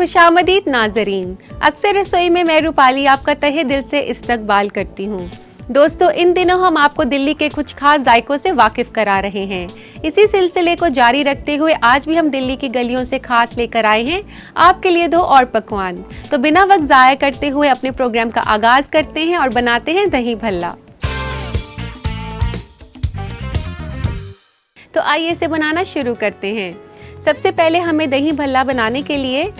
खुशामदीद नाजरीन, अक्सर रसोई में मैं रूपाली आपका तहे दिल से इस्तकबाल करती हूँ। दोस्तों, इन दिनों हम आपको दिल्ली के कुछ खास जायकों से वाकिफ करा रहे हैं। इसी सिलसिले को जारी रखते हुए आज भी हम दिल्ली की गलियों से खास लेकर आए हैं आपके लिए 2 और पकवान। तो बिना वक्त ज़ाया करते हुए अपने प्रोग्राम का आगाज करते हैं और बनाते हैं दही भल्ला। तो आइए इसे बनाना शुरू करते हैं। सबसे पहले हमें दही भल्ला बनाने के लिए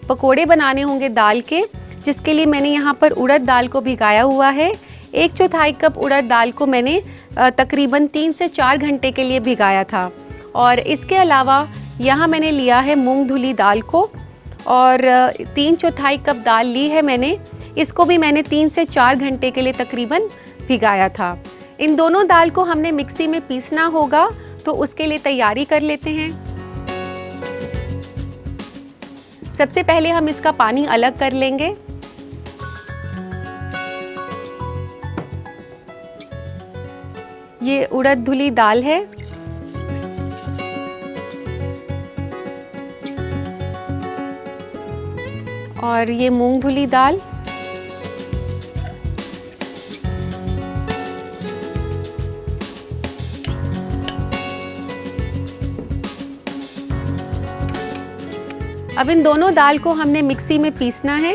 पकोड़े बनाने होंगे दाल के, जिसके लिए मैंने यहाँ पर उड़द दाल को भिगाया हुआ है। 1/4 कप उड़द दाल को मैंने तकरीबन 3 से 4 घंटे के लिए भिगाया था। और इसके अलावा यहाँ मैंने लिया है मूंग धुली दाल को और 3/4 कप दाल ली है मैंने। इसको भी मैंने 3 से 4 घंटे के लिए तकरीबन भिगाया था। इन दोनों दाल को हमने मिक्सी में पीसना होगा, तो उसके लिए तैयारी कर लेते हैं। सबसे पहले हम इसका पानी अलग कर लेंगे। ये उड़द धुली दाल है। और ये मूंग धुली दाल। अब इन दोनों दाल को हमने मिक्सी में पीसना है।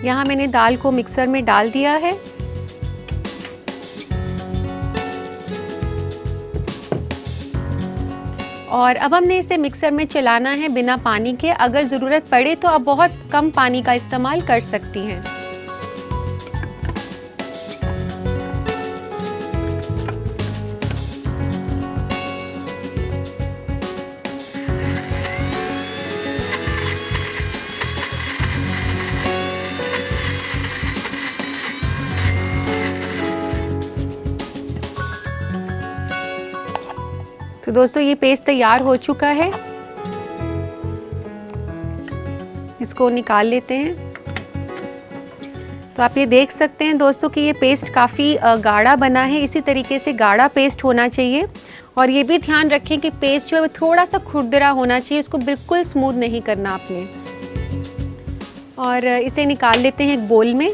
यहाँ मैंने दाल को मिक्सर में डाल दिया है। और अब हमने इसे मिक्सर में चलाना है बिना पानी के। अगर ज़रूरत पड़े तो आप बहुत कम पानी का इस्तेमाल कर सकती हैं। तो दोस्तों, ये पेस्ट तैयार हो चुका है। इसको निकाल लेते हैं। तो आप ये देख सकते हैं दोस्तों कि ये पेस्ट काफ़ी गाढ़ा बना है। इसी तरीके से गाढ़ा पेस्ट होना चाहिए। और ये भी ध्यान रखें कि पेस्ट जो है थोड़ा सा खुरदरा होना चाहिए, इसको बिल्कुल स्मूथ नहीं करना आपने। और इसे निकाल लेते हैं एक बोल में।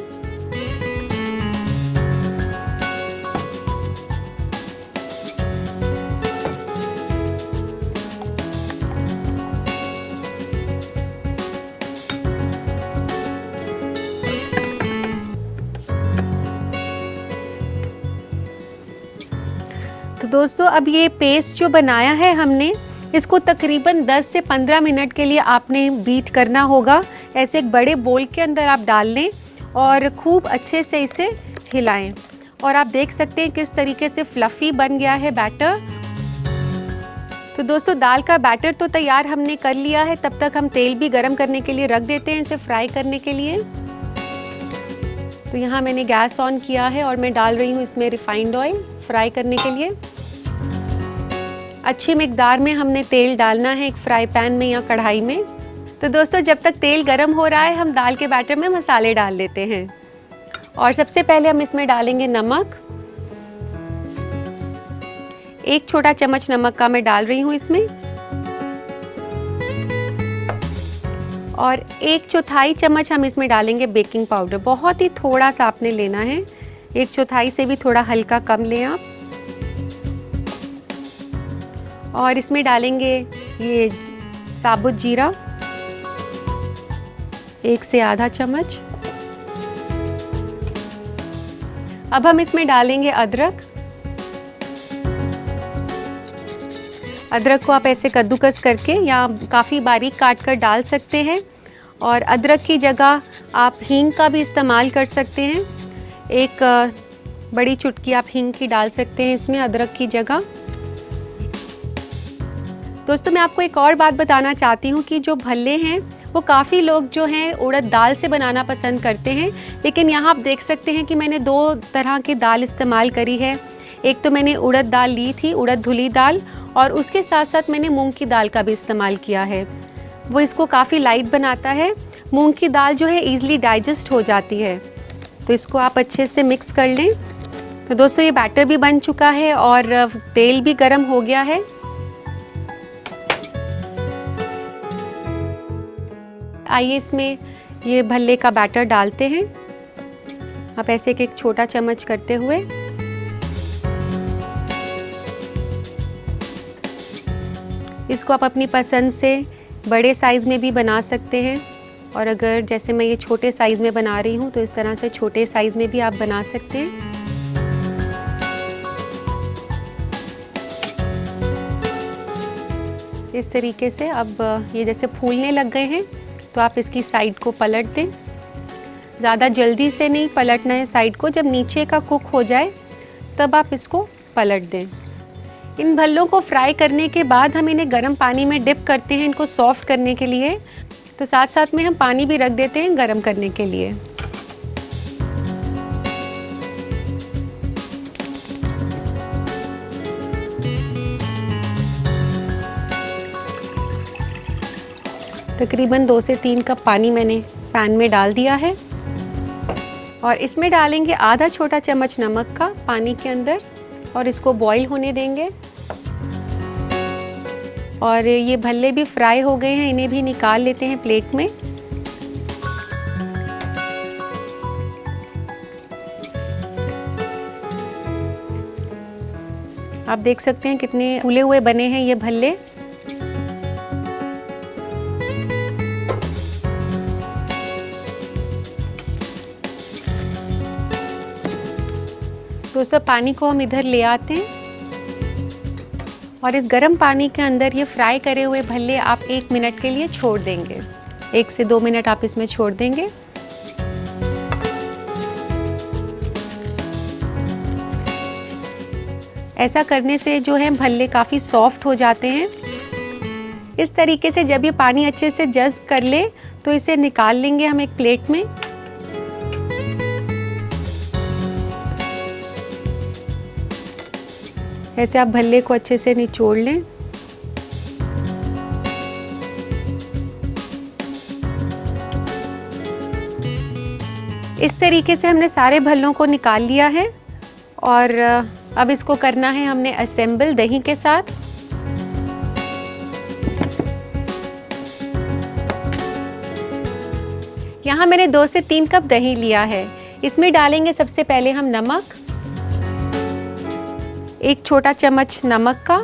तो दोस्तों, अब ये पेस्ट जो बनाया है हमने, इसको तकरीबन 10 से 15 मिनट के लिए आपने बीट करना होगा। ऐसे एक बड़े बोल के अंदर आप डाल लें और खूब अच्छे से इसे हिलाएं। और आप देख सकते हैं किस तरीके से फ्लफ़ी बन गया है बैटर। तो दोस्तों, दाल का बैटर तो तैयार हमने कर लिया है। तब तक हम तेल भी गरम करने के लिए रख देते हैं, इसे फ्राई करने के लिए। तो यहाँ मैंने गैस ऑन किया है और मैं डाल रही हूँ इसमें रिफाइंड ऑयल फ्राई करने के लिए। अच्छी मिकदार में हमने तेल डालना है एक फ्राई पैन में या कढ़ाई में। तो दोस्तों, जब तक तेल गरम हो रहा है हम दाल के बैटर में मसाले डाल लेते हैं। और सबसे पहले हम इसमें डालेंगे नमक। 1 छोटा चम्मच नमक का मैं डाल रही हूँ इसमें। और 1/4 चम्मच हम इसमें डालेंगे बेकिंग पाउडर। बहुत ही थोड़ा सा आपने लेना है, 1/4 से भी थोड़ा हल्का कम लें आप। और इसमें डालेंगे ये साबुत जीरा, 1 से आधा चम्मच। अब हम इसमें डालेंगे अदरक। अदरक को आप ऐसे कद्दूकस करके या काफ़ी बारीक काट कर डाल सकते हैं। और अदरक की जगह आप हींग का भी इस्तेमाल कर सकते हैं। 1 बड़ी चुटकी आप हींग की डाल सकते हैं इसमें अदरक की जगह। दोस्तों, मैं आपको एक और बात बताना चाहती हूँ कि जो भल्ले हैं वो काफ़ी लोग जो हैं उड़द दाल से बनाना पसंद करते हैं। लेकिन यहाँ आप देख सकते हैं कि मैंने 2 तरह की दाल इस्तेमाल करी है। एक तो मैंने उड़द दाल ली थी, उड़द धुली दाल, और उसके साथ साथ मैंने मूंग की दाल का भी इस्तेमाल किया है। वो इसको काफ़ी लाइट बनाता है। मूंग की दाल जो है ईज़िली डाइजेस्ट हो जाती है। तो इसको आप अच्छे से मिक्स कर लें। तो दोस्तों ये बैटर भी बन चुका है और तेल भी गरम हो गया है। आइए इसमें ये भल्ले का बैटर डालते हैं। आप ऐसे एक छोटा चम्मच करते हुए इसको आप अपनी पसंद से बड़े साइज़ में भी बना सकते हैं, और अगर जैसे मैं ये छोटे साइज़ में बना रही हूँ तो इस तरह से छोटे साइज़ में भी आप बना सकते हैं। इस तरीके से अब ये जैसे फूलने लग गए हैं तो आप इसकी साइड को पलट दें। ज़्यादा जल्दी से नहीं पलटना है साइड को, जब नीचे का कुक हो जाए तब आप इसको पलट दें। इन भल्लों को फ्राई करने के बाद हम इन्हें गर्म पानी में डिप करते हैं इनको सॉफ्ट करने के लिए। तो साथ साथ में हम पानी भी रख देते हैं गर्म करने के लिए। तकरीबन 2 से 3 कप पानी मैंने पैन में डाल दिया है और इसमें डालेंगे आधा छोटा चम्मच नमक का पानी के अंदर और इसको बॉईल होने देंगे। और ये भल्ले भी फ्राई हो गए हैं, इन्हें भी निकाल लेते हैं प्लेट में। आप देख सकते हैं कितने फूले हुए बने हैं ये भल्ले। तो सब पानी को हम इधर ले आते हैं और इस गर्म पानी के अंदर ये फ्राई करे हुए भल्ले आप 1 मिनट के लिए छोड़ देंगे। 1 से 2 मिनट आप इसमें छोड़ देंगे। ऐसा करने से जो है भल्ले काफ़ी सॉफ्ट हो जाते हैं। इस तरीके से जब ये पानी अच्छे से जज़्ब कर ले तो इसे निकाल लेंगे हम एक प्लेट में। ऐसे आप भल्ले को अच्छे से निचोड़ लें। इस तरीके से हमने सारे भल्लों को निकाल लिया है और अब इसको करना है हमने असेंबल दही के साथ। यहाँ मैंने 2 से 3 कप दही लिया है। इसमें डालेंगे सबसे पहले हम नमक, 1 छोटा चम्मच नमक का।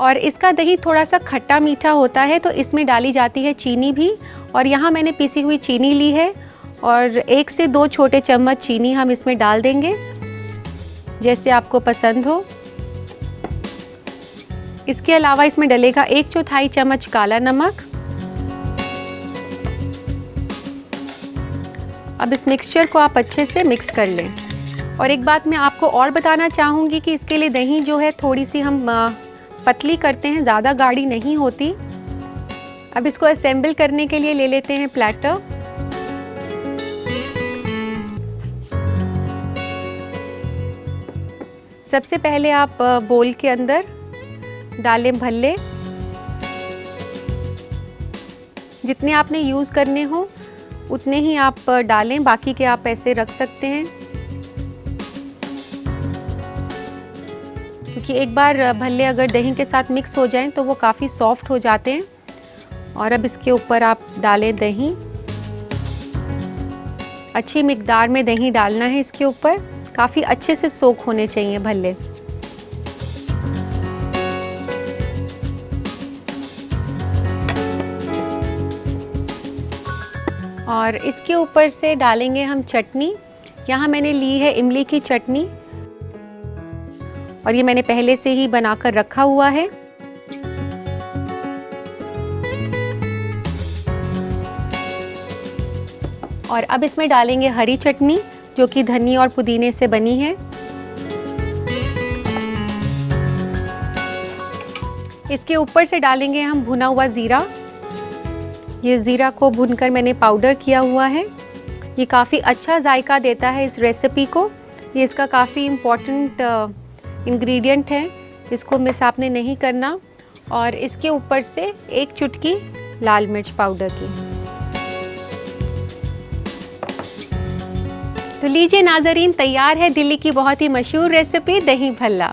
और इसका दही थोड़ा सा खट्टा मीठा होता है तो इसमें डाली जाती है चीनी भी, और यहाँ मैंने पिसी हुई चीनी ली है और 1 से 2 छोटे चम्मच चीनी हम इसमें डाल देंगे जैसे आपको पसंद हो। इसके अलावा इसमें डलेगा 1/4 चम्मच काला नमक। अब इस मिक्सचर को आप अच्छे से मिक्स कर लें। और एक बात मैं आपको और बताना चाहूँगी कि इसके लिए दही जो है थोड़ी सी हम पतली करते हैं, ज़्यादा गाढ़ी नहीं होती। अब इसको असेंबल करने के लिए ले लेते हैं प्लेटर। सबसे पहले आप बोल के अंदर डालें भल्ले। जितने आपने यूज़ करने हो उतने ही आप डालें, बाकी के आप ऐसे रख सकते हैं, क्योंकि एक बार भल्ले अगर दही के साथ मिक्स हो जाएं तो वो काफ़ी सॉफ्ट हो जाते हैं। और अब इसके ऊपर आप डालें दही। अच्छी मिकदार में दही डालना है इसके ऊपर, काफ़ी अच्छे से सोक होने चाहिए भल्ले। और इसके ऊपर से डालेंगे हम चटनी। यहाँ मैंने ली है इमली की चटनी और ये मैंने पहले से ही बनाकर रखा हुआ है। और अब इसमें डालेंगे हरी चटनी जो कि धनिया और पुदीने से बनी है। इसके ऊपर से डालेंगे हम भुना हुआ ज़ीरा। ये ज़ीरा को भूनकर मैंने पाउडर किया हुआ है। ये काफ़ी अच्छा जायका देता है इस रेसिपी को। ये इसका काफ़ी इम्पोर्टेंट इंग्रेडिएंट है इसको मिस आपने नहीं करना। और इसके ऊपर से एक चुटकी लाल मिर्च पाउडर की। तो लीजिए नाज़रीन, तैयार है दिल्ली की बहुत ही मशहूर रेसिपी दही भल्ला।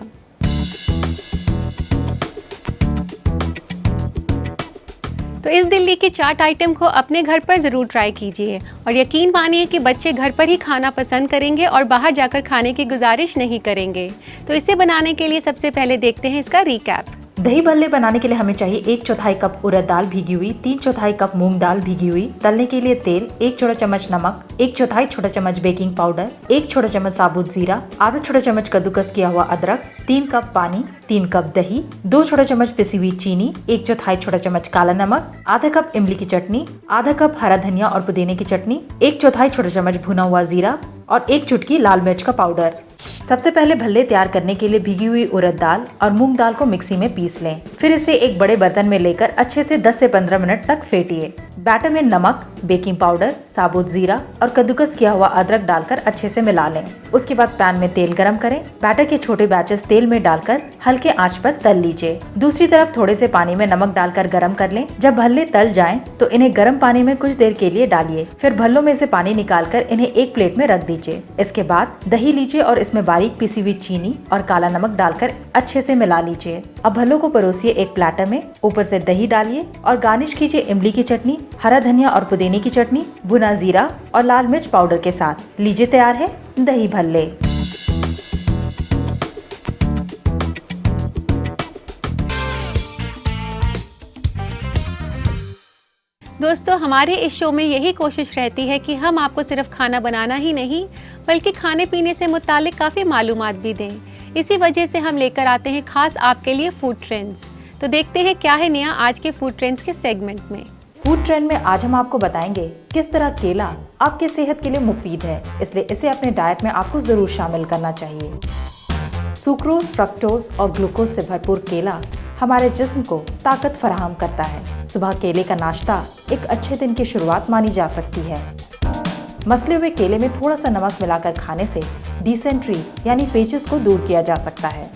तो इस दिल्ली के चाट आइटम को अपने घर पर ज़रूर ट्राई कीजिए और यकीन मानिए कि बच्चे घर पर ही खाना पसंद करेंगे और बाहर जाकर खाने की गुजारिश नहीं करेंगे। तो इसे बनाने के लिए सबसे पहले देखते हैं इसका रिकैप। दही भल्ले बनाने के लिए हमें चाहिए 1/4 कप उड़द दाल भीगी हुई, 3/4 कप मूंग दाल भीगी हुई, तलने के लिए तेल, 1 छोटा चम्मच नमक, 1/4 छोटा चम्मच बेकिंग पाउडर, 1 छोटा चम्मच साबुत जीरा, आधा छोटा चम्मच कद्दूकस किया हुआ अदरक, 3 कप पानी, 3 कप दही, 2 छोटा चम्मच पिसी हुई चीनी, 1/4 छोटा चम्मच काला नमक, आधा कप इमली की चटनी, आधा कप हरा धनिया और पुदीने की चटनी, 1/4 छोटा चम्मच भुना हुआ जीरा और 1 चुटकी लाल मिर्च का पाउडर। सबसे पहले भल्ले तैयार करने के लिए भीगी हुई उड़द दाल और मूंग दाल को मिक्सी में पीस लें। फिर इसे एक बड़े बर्तन में लेकर अच्छे से 10 से 15 मिनट तक फेंटिए। बैटर में नमक, बेकिंग पाउडर, साबुत जीरा और कद्दूकस किया हुआ अदरक डालकर अच्छे से मिला लें। उसके बाद पैन में तेल गरम करें। बैटर के छोटे बैचेस तेल में डालकर हल्के आंच पर तल लीजिए। दूसरी तरफ थोड़े से पानी में नमक डालकर गरम कर लें। जब भल्ले तल जाएं, तो इन्हें गर्म पानी में कुछ देर के लिए डालिए। फिर भल्लों में से पानी निकालकर इन्हें एक प्लेट में रख दीजिए। इसके बाद दही लीजिए और इसमें बारीक पिसी हुई चीनी और काला नमक डालकर अच्छे से मिला लीजिए। अब भल्लों को परोसिए एक प्लेटर में, ऊपर से दही डालिए और गार्निश कीजिए इमली की चटनी, हरा धनिया और पुदीने की चटनी, भुना जीरा और लाल मिर्च पाउडर के साथ। लीजिए तैयार है दही भल्ले। दोस्तों, हमारे इस शो में यही कोशिश रहती है कि हम आपको सिर्फ खाना बनाना ही नहीं बल्कि खाने पीने से मुतालिक काफ़ी मालूमात भी दें। इसी वजह से हम लेकर आते हैं खास आपके लिए फूड ट्रेंड्स। तो देखते हैं क्या है नया आज के फूड ट्रेंड्स के सेगमेंट में। फूड ट्रेंड में आज हम आपको बताएंगे किस तरह केला आपके सेहत के लिए मुफीद है, इसलिए इसे अपने डाइट में आपको जरूर शामिल करना चाहिए। सुक्रोज, फ्रक्टोज और ग्लूकोज से भरपूर केला हमारे जिस्म को ताकत फराहम करता है। सुबह केले का नाश्ता एक अच्छे दिन की शुरुआत मानी जा सकती है। मसले हुए केले में थोड़ा सा नमक मिलाकर खाने से डिसेंट्री यानी पेचिस को दूर किया जा सकता है।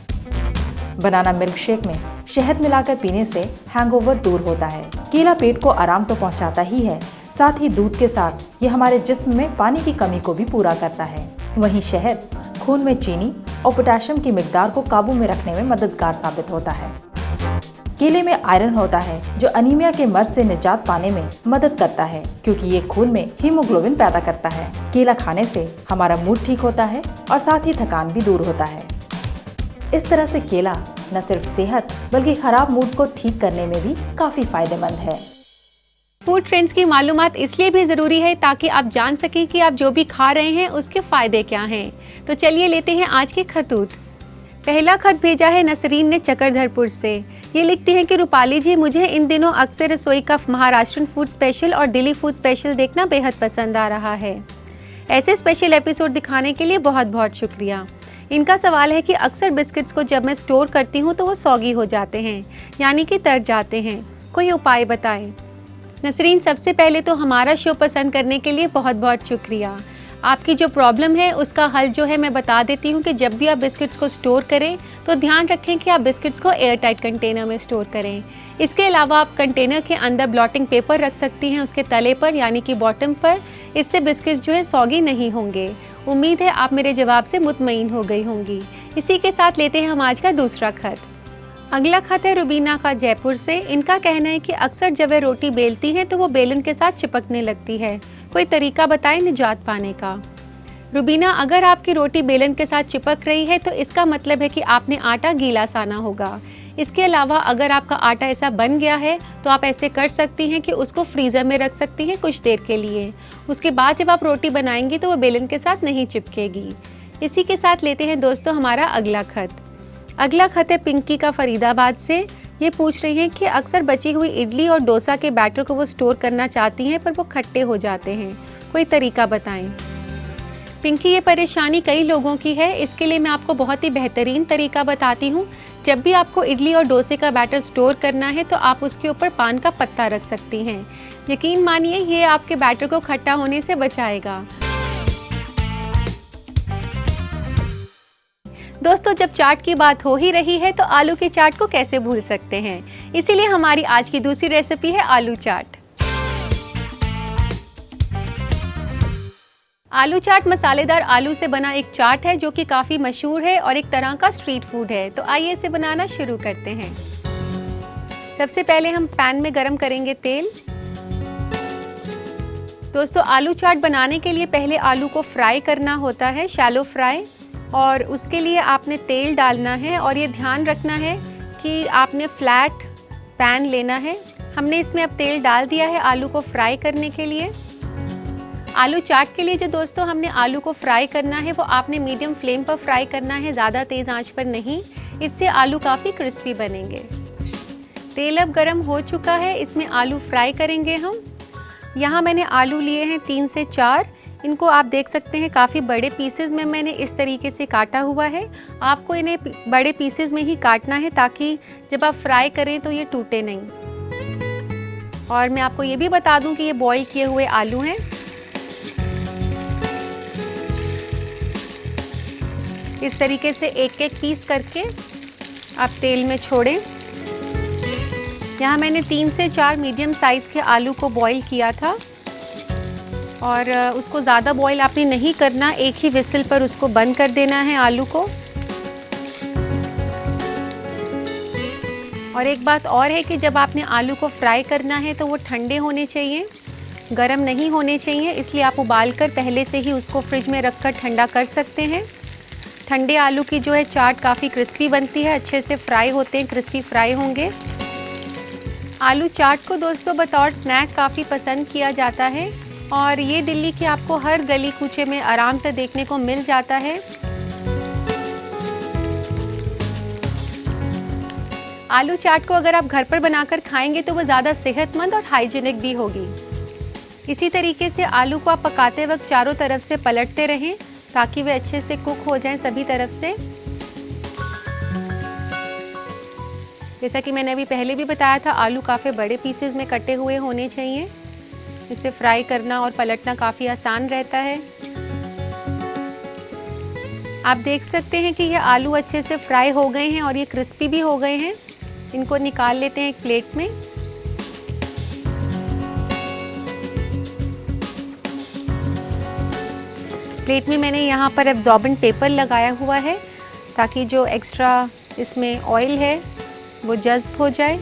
बनाना मिल्क शेक में शहद मिलाकर पीने से हैंगओवर दूर होता है। केला पेट को आराम तो पहुंचाता ही है, साथ ही दूध के साथ ये हमारे जिस्म में पानी की कमी को भी पूरा करता है। वहीं शहद खून में चीनी और पोटेशियम की मिकदार को काबू में रखने में मददगार साबित होता है। केले में आयरन होता है जो अनीमिया के मर्ज से निजात पाने में मदद करता है, क्योंकि ये खून में हीमोग्लोबिन पैदा करता है। केला खाने से हमारा मूड ठीक होता है और साथ ही थकान भी दूर होता है। इस तरह से केला न सिर्फ सेहत बल्कि खराब मूड को ठीक करने में भी काफी फायदेमंद है। फूड ट्रेंड्स की मालूमात इसलिए भी ज़रूरी है ताकि आप जान सकें कि आप जो भी खा रहे हैं उसके फ़ायदे क्या हैं। तो चलिए लेते हैं आज के खतूत। पहला खत भेजा है नसरीन ने चकरधरपुर से। ये लिखती हैं कि रूपाली जी, मुझे इन दिनों अक्सर रसोई का महाराष्ट्रन फूड स्पेशल और दिल्ली फूड स्पेशल देखना बेहद पसंद आ रहा है। ऐसे स्पेशल एपिसोड दिखाने के लिए बहुत बहुत शुक्रिया। इनका सवाल है कि अक्सर बिस्किट्स को जब मैं स्टोर करती हूँ तो वो सौगी हो जाते हैं, यानी कि तर जाते हैं। कोई उपाय बताएं। नसरीन, सबसे पहले तो हमारा शो पसंद करने के लिए बहुत बहुत शुक्रिया। आपकी जो प्रॉब्लम है उसका हल जो है मैं बता देती हूँ कि जब भी आप बिस्किट्स को स्टोर करें तो ध्यान रखें कि आप बिस्किट्स को एयर टाइट कंटेनर में स्टोर करें। इसके अलावा आप कंटेनर के अंदर ब्लॉटिंग पेपर रख सकती हैं उसके तले पर, यानी कि बॉटम पर। इससे बिस्किट्स जो है सौगी नहीं होंगे। उम्मीद है आप मेरे जवाब से मुतमईन हो गई होंगी। इसी के साथ लेते हैं हम आज का दूसरा खत। अगला खत है रुबीना का जयपुर से। इनका कहना है कि अक्सर जब वे रोटी बेलती हैं तो वो बेलन के साथ चिपकने लगती है। कोई तरीका बताएं निजात पाने का। रुबीना, अगर आपकी रोटी बेलन के साथ चिपक रही है तो इसका मतलब है कि आपने आटा गीला साना होगा। इसके अलावा अगर आपका आटा ऐसा बन गया है तो आप ऐसे कर सकती हैं कि उसको फ्रीज़र में रख सकती हैं कुछ देर के लिए। उसके बाद जब आप रोटी बनाएंगी तो वो बेलन के साथ नहीं चिपकेगी। इसी के साथ लेते हैं दोस्तों हमारा अगला खत। अगला खत है पिंकी का फरीदाबाद से। ये पूछ रही हैं कि अक्सर बची हुई इडली और डोसा के बैटर को वो स्टोर करना चाहती हैं पर वो खट्टे हो जाते हैं। कोई तरीका बताएं। पिंकी, ये परेशानी कई लोगों की है। इसके लिए मैं आपको बहुत ही बेहतरीन तरीका बताती हूँ। जब भी आपको इडली और डोसे का बैटर स्टोर करना है तो आप उसके ऊपर पान का पत्ता रख सकती हैं। यकीन मानिए ये आपके बैटर को खट्टा होने से बचाएगा। दोस्तों, जब चाट की बात हो ही रही है तो आलू की चाट को कैसे भूल सकते हैं। इसीलिए हमारी आज की दूसरी रेसिपी है आलू चाट। आलू चाट मसालेदार आलू से बना एक चाट है जो कि काफ़ी मशहूर है और एक तरह का स्ट्रीट फूड है। तो आइए इसे बनाना शुरू करते हैं। सबसे पहले हम पैन में गरम करेंगे तेल। दोस्तों, आलू चाट बनाने के लिए पहले आलू को फ्राई करना होता है, शैलो फ्राई, और उसके लिए आपने तेल डालना है और ये ध्यान रखना है कि आपने फ्लैट पैन लेना है। हमने इसमें अब तेल डाल दिया है आलू को फ्राई करने के लिए। आलू चाट के लिए जो दोस्तों हमने आलू को फ्राई करना है वो आपने मीडियम फ्लेम पर फ्राई करना है, ज़्यादा तेज़ आंच पर नहीं, इससे आलू काफ़ी क्रिस्पी बनेंगे। तेल अब गरम हो चुका है, इसमें आलू फ्राई करेंगे हम। यहाँ मैंने आलू लिए हैं 3 से 4। इनको आप देख सकते हैं काफ़ी बड़े पीसेस में मैंने इस तरीके से काटा हुआ है। आपको इन्हें बड़े पीसेस में ही काटना है ताकि जब आप फ्राई करें तो ये टूटे नहीं। और मैं आपको ये भी बता दूं कि ये बॉईल किए हुए आलू हैं। इस तरीके से एक एक पीस करके आप तेल में छोड़ें। यहाँ मैंने 3 से 4 मीडियम साइज़ के आलू को बॉईल किया था और उसको ज़्यादा बॉईल आपने नहीं करना, एक ही विसल पर उसको बंद कर देना है आलू को। और एक बात और है कि जब आपने आलू को फ्राई करना है तो वो ठंडे होने चाहिए, गरम नहीं होने चाहिए, इसलिए आप उबालकर पहले से ही उसको फ्रिज में रखकर ठंडा कर सकते हैं। ठंडे आलू की जो है चाट काफ़ी क्रिस्पी बनती है, अच्छे से फ्राई होते हैं, क्रिस्पी फ्राई होंगे। आलू चाट को दोस्तों बतौर स्नैक काफ़ी पसंद किया जाता है और ये दिल्ली के आपको हर गली कूचे में आराम से देखने को मिल जाता है। आलू चाट को अगर आप घर पर बनाकर खाएंगे तो वो ज़्यादा सेहतमंद और हाइजीनिक भी होगी। इसी तरीके से आलू को आप पकाते वक्त चारों तरफ से पलटते रहें ताकि वे अच्छे से कुक हो जाएं सभी तरफ से। जैसा कि मैंने अभी पहले भी बताया था, आलू काफ़ी बड़े पीसेस में कटे हुए होने चाहिए, इसे फ्राई करना और पलटना काफ़ी आसान रहता है। आप देख सकते हैं कि ये आलू अच्छे से फ्राई हो गए हैं और ये क्रिस्पी भी हो गए हैं। इनको निकाल लेते हैं एक प्लेट में। प्लेट में मैंने यहाँ पर एब्जॉर्बेंट पेपर लगाया हुआ है ताकि जो एक्स्ट्रा इसमें ऑयल है वो जज्ब हो जाए।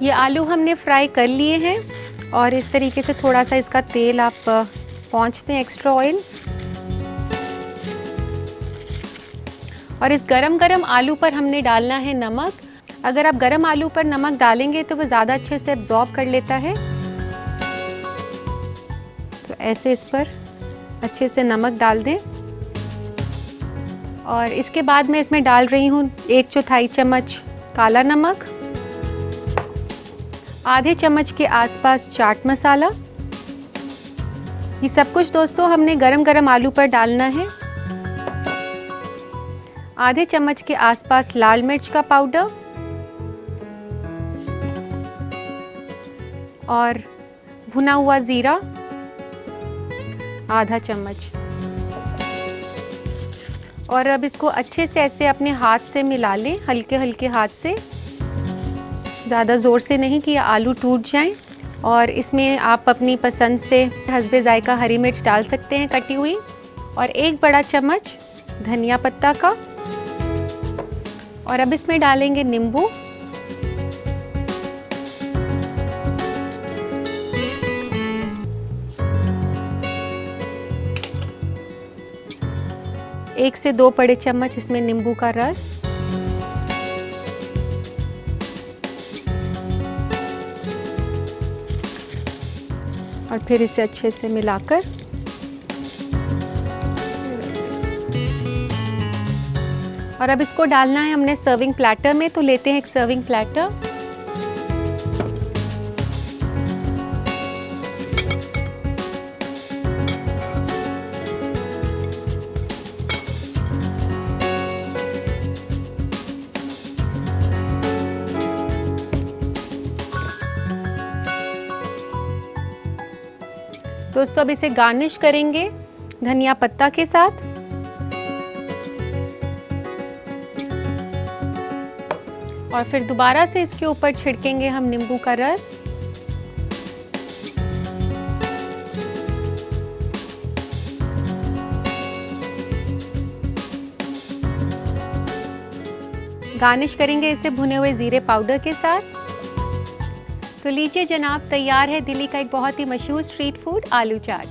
ये आलू हमने फ्राई कर लिए हैं और इस तरीके से थोड़ा सा इसका तेल आप पोंछते हैं, एक्स्ट्रा ऑयल। और इस गरम गरम आलू पर हमने डालना है नमक। अगर आप गरम आलू पर नमक डालेंगे तो वो ज़्यादा अच्छे से एब्जॉर्ब कर लेता है। तो ऐसे इस पर अच्छे से नमक डाल दें और इसके बाद मैं इसमें डाल रही हूँ 1/4 चम्मच काला नमक, आधे चम्मच के आसपास चाट मसाला। ये सब कुछ दोस्तों हमने गरम गरम आलू पर डालना है। आधे चम्मच के आसपास लाल मिर्च का पाउडर और भुना हुआ ज़ीरा आधा चम्मच। और अब इसको अच्छे से ऐसे अपने हाथ से मिला लें, हल्के हल्के हाथ से, ज़्यादा ज़ोर से नहीं कि आलू टूट जाएं। और इसमें आप अपनी पसंद से हस्बे जायका हरी मिर्च डाल सकते हैं कटी हुई, और 1 बड़ा चम्मच धनिया पत्ता का। और अब इसमें डालेंगे नींबू। एक से 2 बड़े चम्मच इसमें नींबू का रस। और फिर इसे अच्छे से मिलाकर और अब इसको डालना है हमने सर्विंग प्लेटर में। तो लेते हैं एक सर्विंग प्लेटर, दोस्तों अब इसे गार्निश करेंगे धनिया पत्ता के साथ। और फिर दोबारा से इसके ऊपर छिड़केंगे हम नींबू का रस। गार्निश करेंगे इसे भुने हुए जीरे पाउडर के साथ। तो लीजिए जनाब, तैयार है दिल्ली का एक बहुत ही मशहूर स्ट्रीट फूड आलू चाट।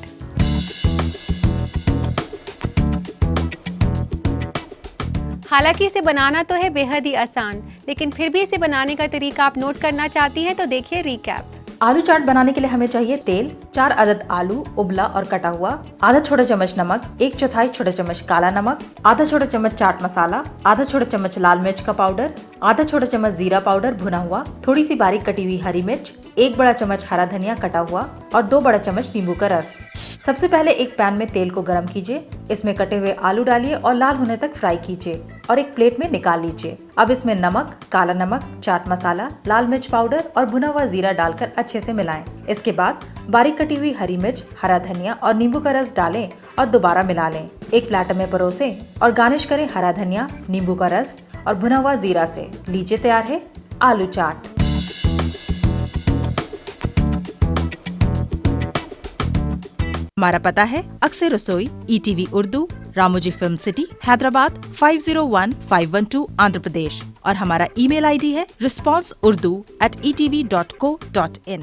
हालांकि इसे बनाना तो है बेहद ही आसान, लेकिन फिर भी इसे बनाने का तरीका आप नोट करना चाहती हैं तो देखिए रिकैप। आलू चाट बनाने के लिए हमें चाहिए तेल, 4 अदद आलू उबला और कटा हुआ, आधा छोटा चम्मच नमक, 1/4 छोटा चम्मच काला नमक, आधा छोटा चम्मच चाट मसाला, आधा छोटा चम्मच लाल मिर्च का पाउडर, आधा छोटा चम्मच जीरा पाउडर भुना हुआ, थोड़ी सी बारीक कटी हुई हरी मिर्च, 1 बड़ा चम्मच हरा धनिया कटा हुआ और 2 बड़ा चम्मच नींबू का रस। सबसे पहले एक पैन में तेल को गर्म कीजिए, इसमें कटे हुए आलू डालिए और लाल होने तक फ्राई कीजिए और एक प्लेट में निकाल लीजिए। अब इसमें नमक, काला नमक, चाट मसाला, लाल मिर्च पाउडर और भुना हुआ जीरा डालकर अच्छे से मिलाएं। इसके बाद बारीक कटी हुई हरी मिर्च, हरा धनिया और नींबू का रस डालें और दोबारा मिला लें। एक प्लेटर में परोसें और गार्निश करें हरा धनिया, नींबू का रस और भुना हुआ जीरा से। लीजिए तैयार है आलू चाट। हमारा पता है अक्सर रसोई, ETV Urdu, Ramoji film city, Hyderabad 501512, Andhra Pradesh. और हमारा ईमेल ID है responseurdu@etv.co.in।